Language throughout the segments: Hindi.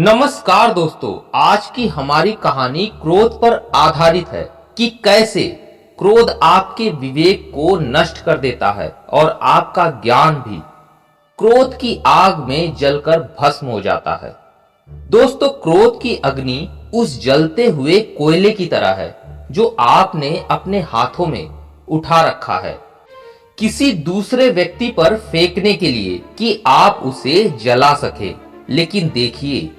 नमस्कार दोस्तों, आज की हमारी कहानी क्रोध पर आधारित है कि कैसे क्रोध आपके विवेक को नष्ट कर देता है और आपका ज्ञान भी क्रोध की आग में जलकर भस्म हो जाता है। दोस्तों, क्रोध की अग्नि उस जलते हुए कोयले की तरह है जो आपने अपने हाथों में उठा रखा है किसी दूसरे व्यक्ति पर फेंकने के लिए कि आप उसे जला सके। लेकिन देखिए,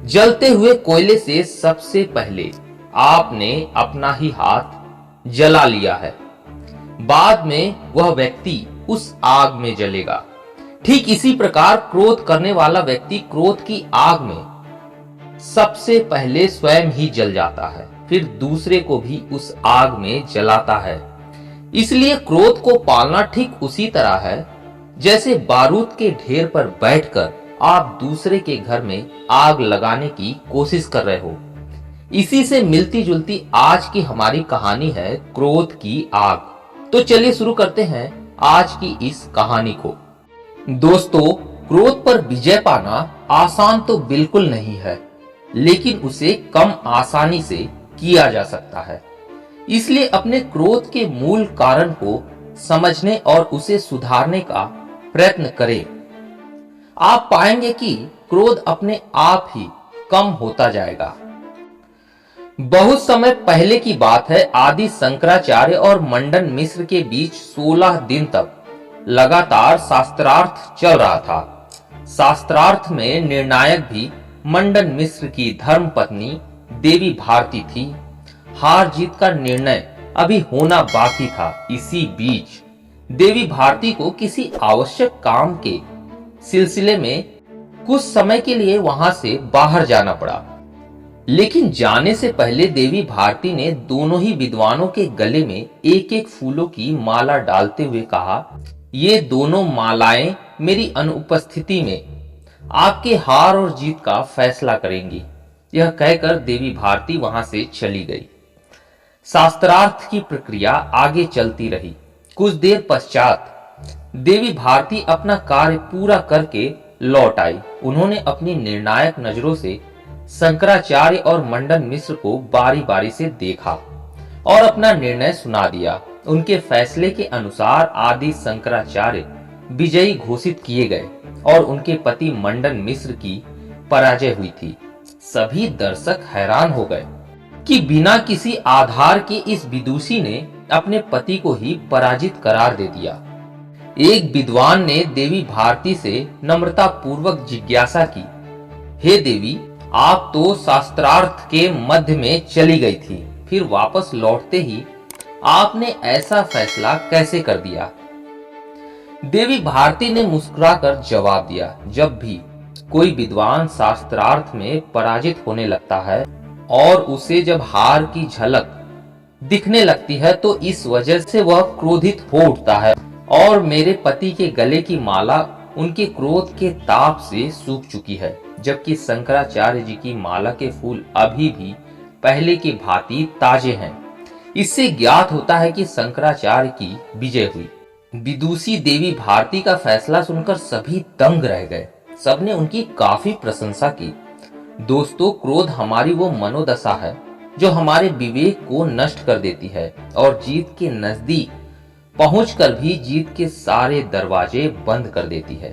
जलते हुए कोयले से सबसे पहले आपने अपना ही हाथ जला लिया है, बाद में वह व्यक्ति उस आग में जलेगा। ठीक इसी प्रकार क्रोध करने वाला व्यक्ति क्रोध की आग में सबसे पहले स्वयं ही जल जाता है, फिर दूसरे को भी उस आग में जलाता है। इसलिए क्रोध को पालना ठीक उसी तरह है जैसे बारूद के ढेर पर बैठकर आप दूसरे के घर में आग लगाने की कोशिश कर रहे हो। इसी से मिलती जुलती आज की हमारी कहानी है क्रोध की आग। तो चलिए शुरू करते हैं आज की इस कहानी को। दोस्तों, क्रोध पर विजय पाना आसान तो बिल्कुल नहीं है, लेकिन उसे कम आसानी से किया जा सकता है। इसलिए अपने क्रोध के मूल कारण को समझने और उसे सुधारने का प्रयत्न करें। आप पाएंगे कि क्रोध अपने आप ही कम होता जाएगा। बहुत समय पहले की बात है, आदि शंकराचार्य और मंडन मिश्र के बीच 16 दिन तक लगातार शास्त्रार्थ चल रहा था। शास्त्रार्थ में निर्णायक भी मंडन मिश्र की धर्मपत्नी देवी भारती थी। हार जीत का निर्णय अभी होना बाकी था। इसी बीच देवी भारती को किसी आवश्यक काम के सिलसिले में कुछ समय के लिए वहां से बाहर जाना पड़ा। लेकिन जाने से पहले देवी भारती ने दोनों ही विद्वानों के गले में एक एक फूलों की माला डालते हुए कहा, ये दोनों मालाएं मेरी अनुपस्थिति में आपके हार और जीत का फैसला करेंगी। यह कहकर देवी भारती वहां से चली गई। शास्त्रार्थ की प्रक्रिया आगे चलती रही। कुछ देर पश्चात देवी भारती अपना कार्य पूरा करके लौट आई। उन्होंने अपनी निर्णायक नजरों से शंकराचार्य और मंडन मिश्र को बारी बारी से देखा और अपना निर्णय सुना दिया। उनके फैसले के अनुसार आदि शंकराचार्य विजयी घोषित किए गए और उनके पति मंडन मिश्र की पराजय हुई थी। सभी दर्शक हैरान हो गए कि बिना किसी आधार के इस विदुषी ने अपने पति को ही पराजित करार दे दिया। एक विद्वान ने देवी भारती से नम्रता पूर्वक जिज्ञासा की, हे देवी, आप तो शास्त्रार्थ के मध्य में चली गई थी, फिर वापस लौटते ही आपने ऐसा फैसला कैसे कर दिया? देवी भारती ने मुस्कुराकर जवाब दिया, जब भी कोई विद्वान शास्त्रार्थ में पराजित होने लगता है और उसे जब हार की झलक दिखने लगती है तो इस वजह से वह क्रोधित हो उठता है और मेरे पति के गले की माला उनके क्रोध के ताप से सूख चुकी है, जबकि शंकराचार्य जी की माला के फूल अभी भी पहले की भांति ताजे हैं। इससे ज्ञात होता है कि शंकराचार्य की विजय हुई। विदुषी देवी भारती का फैसला सुनकर सभी दंग रह गए। सबने उनकी काफी प्रशंसा की। दोस्तों, क्रोध हमारी वो मनोदशा है जो हमारे विवेक को नष्ट कर देती है और जीत के नजदीक पहुंचकर भी जीत के सारे दरवाजे बंद कर देती है।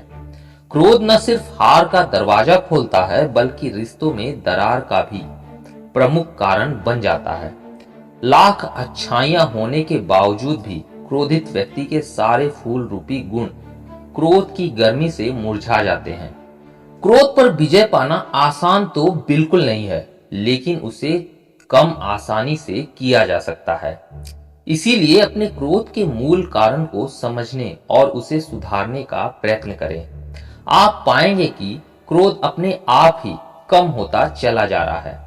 क्रोध न सिर्फ हार का दरवाजा खोलता है, बल्कि रिश्तों में दरार का भी प्रमुख कारण बन जाता है। लाख अच्छाइयां होने के बावजूद भी क्रोधित व्यक्ति के सारे फूल रूपी गुण क्रोध की गर्मी से मुरझा जाते हैं। क्रोध पर विजय पाना आसान तो बिल्कुल नहीं है, लेकिन उसे कम आसानी से किया जा सकता है। इसीलिए अपने क्रोध के मूल कारण को समझने और उसे सुधारने का प्रयत्न करें। आप पाएंगे कि क्रोध अपने आप ही कम होता चला जा रहा है।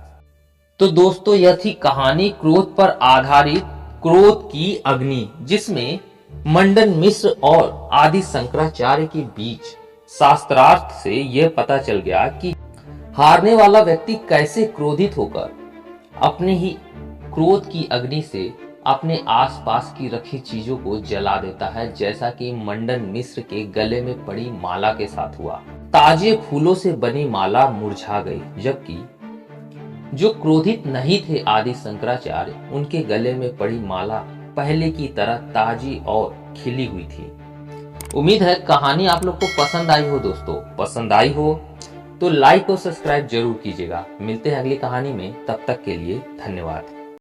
तो दोस्तों, यह थी कहानी क्रोध पर आधारित क्रोध की अग्नि, जिसमें मंडन मिश्र और आदि शंकराचार्य के बीच शास्त्रार्थ से यह पता चल गया कि हारने वाला व्यक्ति कैसे क्रोधित होकर अपने ही क्रोध की अग्नि से अपने आसपास की रखी चीजों को जला देता है, जैसा कि मंडन मिश्र के गले में पड़ी माला के साथ हुआ। ताजे फूलों से बनी माला मुरझा गई, जबकि जो क्रोधित नहीं थे आदि शंकराचार्य, उनके गले में पड़ी माला पहले की तरह ताजी और खिली हुई थी। उम्मीद है कहानी आप लोग को पसंद आई हो दोस्तों। पसंद आई हो तो लाइक और सब्सक्राइब जरूर कीजिएगा। मिलते हैं अगली कहानी में, तब तक के लिए धन्यवाद।